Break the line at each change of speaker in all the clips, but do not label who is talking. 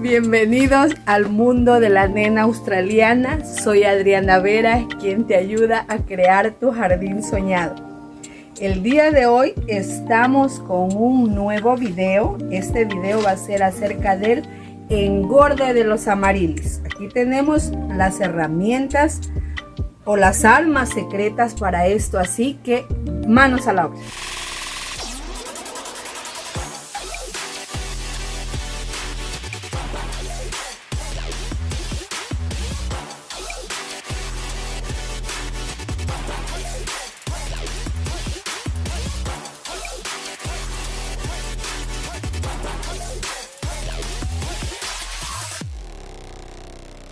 Bienvenidos al mundo de la nena australiana. Soy Adriana Vera, quien te ayuda a crear tu jardín soñado. El día de hoy estamos con un nuevo video. Este video va a ser acerca del engorde de los amarilis. Aquí tenemos las herramientas o las armas secretas para esto, así que manos a la obra.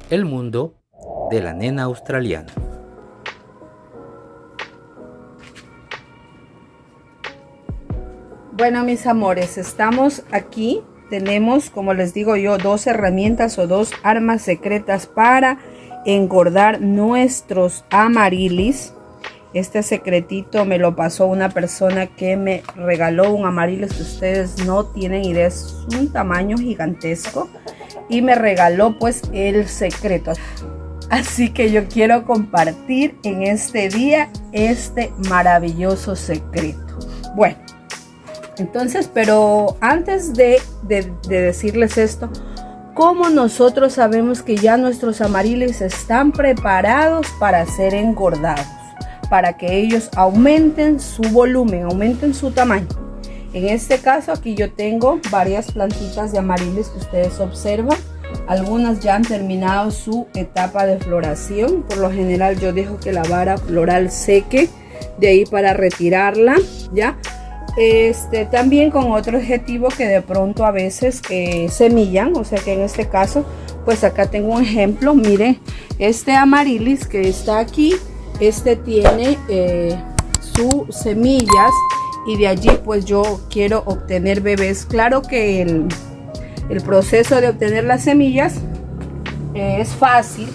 El mundo de la nena australiana.
Bueno, mis amores, estamos aquí. Tenemos, como les digo yo, dos herramientas o dos armas secretas para engordar nuestros amarilis. Este secretito me lo pasó una persona que me regaló un amarilis que ustedes no tienen idea, es un tamaño gigantesco. Y me regaló pues el secreto, así que yo quiero compartir en este día este maravilloso secreto. Bueno, entonces, pero antes de decirles esto, ¿cómo nosotros sabemos que ya nuestros amarilis están preparados para ser engordados? Para que ellos aumenten su volumen, aumenten su tamaño. En este caso aquí yo tengo varias plantitas de amarilis que ustedes observan. Algunas ya han terminado su etapa de floración. Por lo general yo dejo que la vara floral seque de ahí para retirarla, ¿ya? También con otro objetivo que de pronto a veces semillan, o sea que en este caso pues acá tengo un ejemplo. Miren, este amarilis que está aquí, tiene sus semillas. Y de allí pues yo quiero obtener bebés. Claro que el proceso de obtener las semillas es fácil,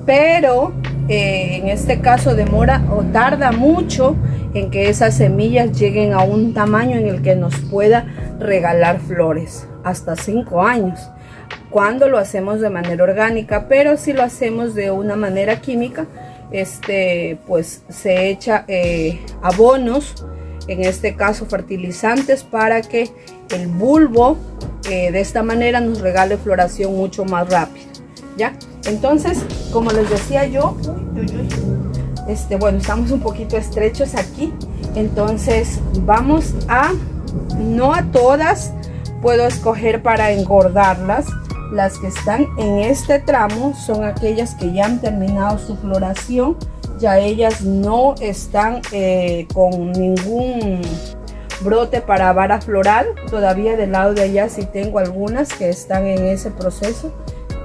pero en este caso demora o tarda mucho en que esas semillas lleguen a un tamaño en el que nos pueda regalar flores, hasta 5 años cuando lo hacemos de manera orgánica. Pero si lo hacemos de una manera química, pues se echa abonos, en este caso fertilizantes, para que el bulbo de esta manera nos regale floración mucho más rápido, ¿ya? Entonces, como les decía yo, bueno, estamos un poquito estrechos aquí, entonces vamos a, no a todas puedo escoger para engordarlas. Las que están en este tramo son aquellas que ya han terminado su floración. Ya ellas no están con ningún brote para vara floral. Todavía del lado de allá sí tengo algunas que están en ese proceso.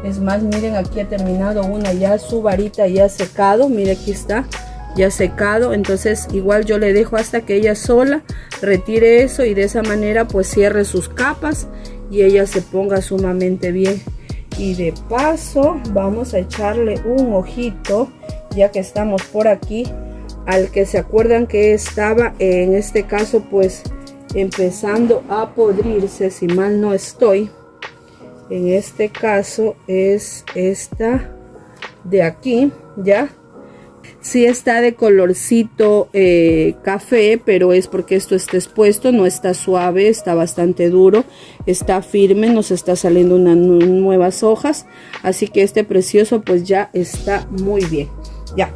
Es más, miren, aquí ha terminado una, ya su varita ya ha secado. Mire, aquí está, ya secado. Entonces igual yo le dejo hasta que ella sola retire eso y de esa manera pues cierre sus capas y ella se ponga sumamente bien. Y de paso vamos a echarle un ojito, ya que estamos por aquí, al que se acuerdan que estaba en este caso pues empezando a podrirse, si mal no estoy. En este caso es esta de aquí, ya. Sí está de colorcito café, pero es porque esto está expuesto, no está suave, está bastante duro, está firme, nos está saliendo unas nuevas hojas, así que este precioso pues ya está muy bien, ya.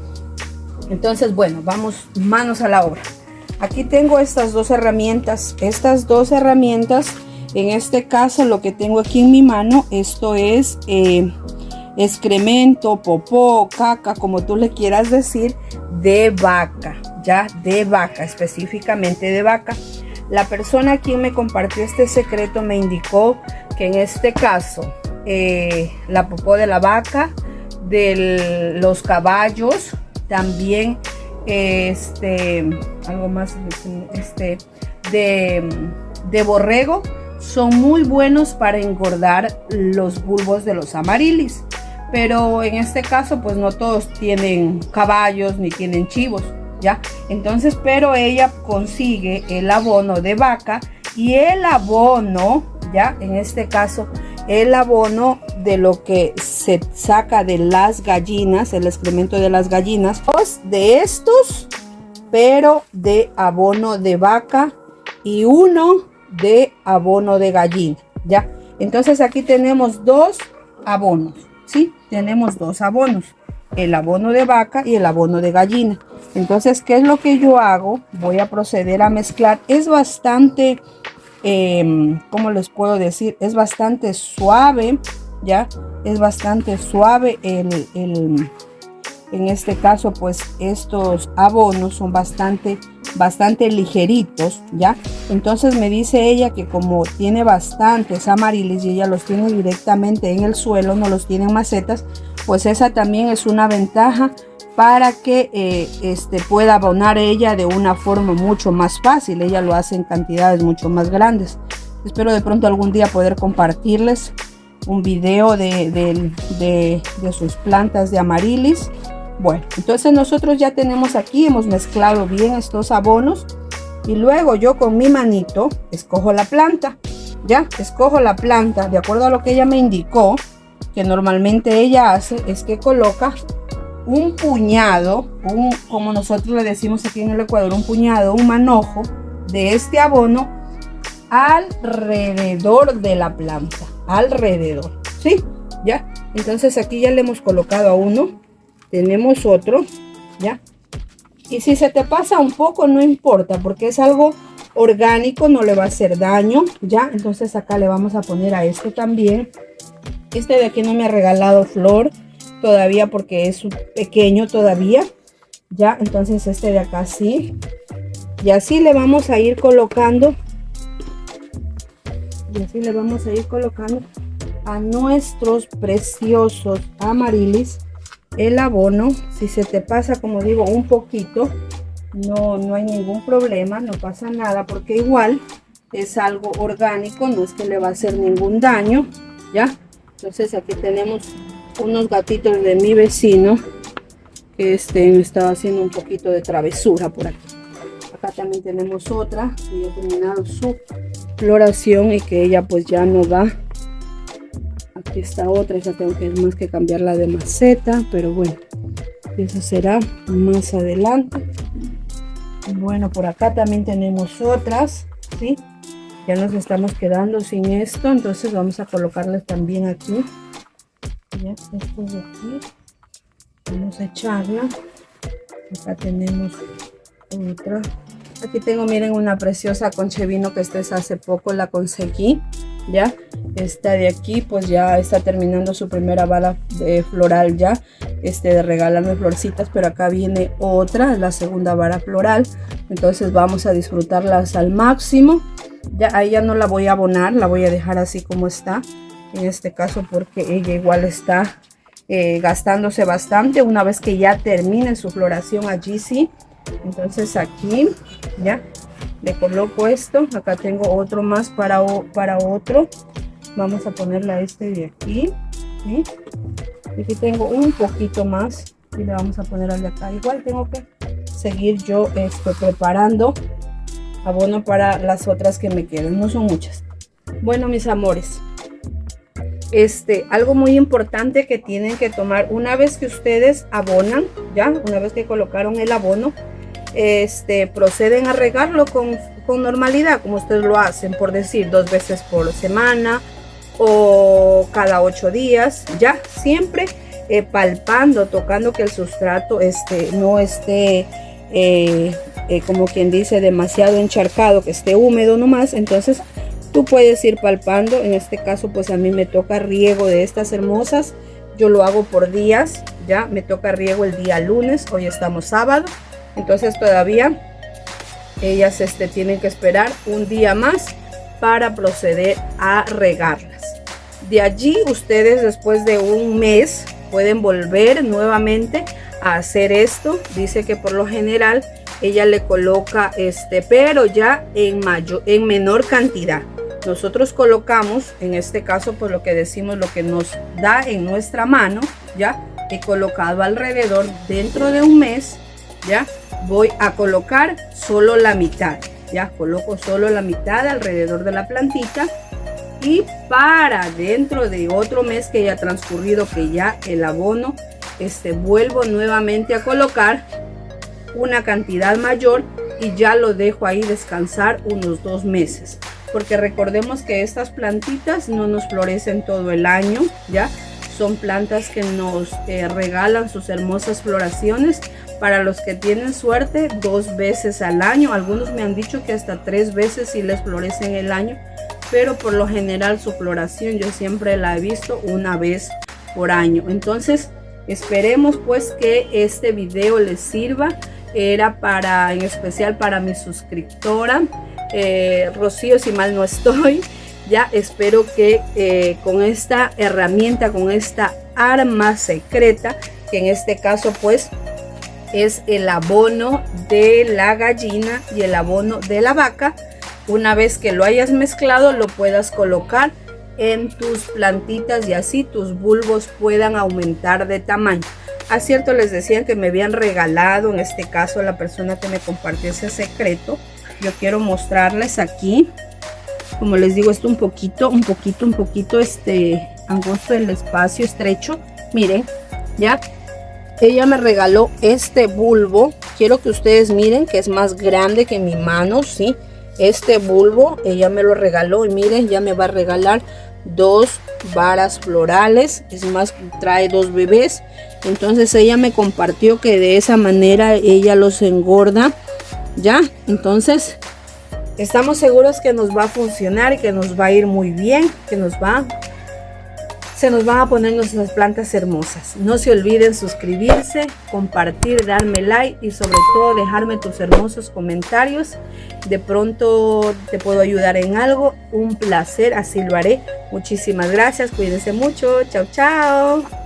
Entonces, bueno, vamos manos a la obra. Aquí tengo estas dos herramientas, en este caso lo que tengo aquí en mi mano, esto es excremento, popó, caca, como tú le quieras decir, de vaca, ya, de vaca, específicamente de vaca. La persona a quien me compartió este secreto me indicó que en este caso la popó de la vaca, de los caballos, también algo más, de borrego, son muy buenos para engordar los bulbos de los amarilis. Pero en este caso pues no todos tienen caballos ni tienen chivos, ¿ya? Entonces, pero ella consigue el abono de vaca y el abono, ¿ya? En este caso el abono de lo que se saca de las gallinas, el excremento de las gallinas. 2 de estos, pero de abono de vaca, y 1 de abono de gallina, ¿ya? Entonces aquí tenemos 2 abonos, ¿sí? Tenemos 2 abonos, el abono de vaca y el abono de gallina. Entonces, ¿qué es lo que yo hago? Voy a proceder a mezclar. Es bastante, ¿cómo les puedo decir? Es bastante suave, ¿ya? Es bastante suave en este caso, pues estos abonos son bastante ligeritos, ¿ya? Entonces me dice ella que como tiene bastantes amarilis y ella los tiene directamente en el suelo, no los tiene en macetas, pues esa también es una ventaja para que pueda abonar ella de una forma mucho más fácil. Ella lo hace en cantidades mucho más grandes. Espero de pronto algún día poder compartirles un video de sus plantas de amarilis. Bueno, entonces nosotros ya tenemos aquí, hemos mezclado bien estos abonos, y luego yo con mi manito escojo la planta, ya, escojo la planta de acuerdo a lo que ella me indicó. Que normalmente ella hace es que coloca un puñado, como nosotros le decimos aquí en el Ecuador, un puñado, un manojo de este abono alrededor de la planta, alrededor, ¿sí? Ya, entonces aquí ya le hemos colocado a uno, tenemos otro, ya, y si se te pasa un poco no importa, porque es algo orgánico, no le va a hacer daño, ya. Entonces acá le vamos a poner a este también. Este de aquí no me ha regalado flor todavía porque es pequeño todavía, ya. Entonces este de acá sí, y así le vamos a ir colocando, y así le vamos a ir colocando a nuestros preciosos amarilis el abono. Si se te pasa, como digo, un poquito, no hay ningún problema, no pasa nada, porque igual es algo orgánico, no es que le va a hacer ningún daño, ¿ya? Entonces aquí tenemos unos gatitos de mi vecino que me estaba haciendo un poquito de travesura por aquí. Acá también tenemos otra que ya ha terminado su floración y que ella pues ya no da. Aquí está otra, ya tengo que más que cambiarla de maceta, pero bueno, eso será más adelante. Bueno, por acá también tenemos otras, ¿sí? Ya nos estamos quedando sin esto, entonces vamos a colocarles también aquí. Ya, esto de aquí. Vamos a echarla. Acá tenemos otra. Aquí tengo, miren, una preciosa conchevino que hace poco la conseguí. Ya, esta de aquí pues ya está terminando su primera bala de floral ya, de regalarme florcitas, pero acá viene otra, la segunda vara floral. Entonces vamos a disfrutarlas al máximo. Ya ahí ya no la voy a abonar, la voy a dejar así como está en este caso, porque ella igual está gastándose bastante una vez que ya termine su floración allí, sí. Entonces aquí ya le coloco esto. Acá tengo otro más para otro. Vamos a ponerle a este de aquí, ¿sí? Y aquí tengo un poquito más y le vamos a poner al de acá. Igual tengo que seguir yo preparando abono para las otras que me quedan, no son muchas. Bueno, mis amores, algo muy importante que tienen que tomar una vez que ustedes abonan, ya una vez que colocaron el abono, proceden a regarlo con normalidad, como ustedes lo hacen, por decir 2 veces por semana o cada 8 días, ya siempre palpando, tocando que el sustrato no esté como quien dice demasiado encharcado, que esté húmedo nomás. Entonces tú puedes ir palpando. En este caso pues a mí me toca riego de estas hermosas, yo lo hago por días, ya me toca riego el día lunes, hoy estamos sábado, entonces todavía ellas tienen que esperar un día más para proceder a regarlas. De allí ustedes después de un mes pueden volver nuevamente a hacer esto. Dice que por lo general ella le coloca pero ya en menor cantidad. Nosotros colocamos en este caso pues lo que decimos, lo que nos da en nuestra mano. Ya he colocado alrededor, dentro de un mes ya voy a colocar solo la mitad. Ya coloco solo la mitad alrededor de la plantita Y para dentro de otro mes que haya transcurrido, que ya el abono vuelvo nuevamente a colocar una cantidad mayor y ya lo dejo ahí descansar unos 2 meses, porque recordemos que estas plantitas no nos florecen todo el año, ya son plantas que nos regalan sus hermosas floraciones. Para los que tienen suerte, 2 veces al año. Algunos me han dicho que hasta 3 veces si les florece en el año, pero por lo general su floración yo siempre la he visto una vez por año. Entonces esperemos pues que este video les sirva. Era en especial para mi suscriptora Rocío, si mal no estoy. Ya espero que con esta herramienta, con esta arma secreta, que en este caso pues es el abono de la gallina y el abono de la vaca, una vez que lo hayas mezclado lo puedas colocar en tus plantitas y así tus bulbos puedan aumentar de tamaño. A cierto, les decían que me habían regalado, en este caso la persona que me compartió ese secreto. Yo quiero mostrarles aquí, como les digo, esto un poquito angosto el espacio, estrecho. Miren, ya ella me regaló este bulbo. Quiero que ustedes miren que es más grande que mi mano, ¿sí? Este bulbo ella me lo regaló y miren, ya me va a regalar 2 varas florales. Es más, trae 2 bebés. Entonces ella me compartió que de esa manera ella los engorda, ya. Entonces estamos seguros que nos va a funcionar y que nos va a ir muy bien, que se nos van a poner nuestras plantas hermosas. No se olviden suscribirse, compartir, darme like y sobre todo dejarme tus hermosos comentarios. De pronto te puedo ayudar en algo. Un placer, así lo haré. Muchísimas gracias, cuídense mucho. Chao, chao.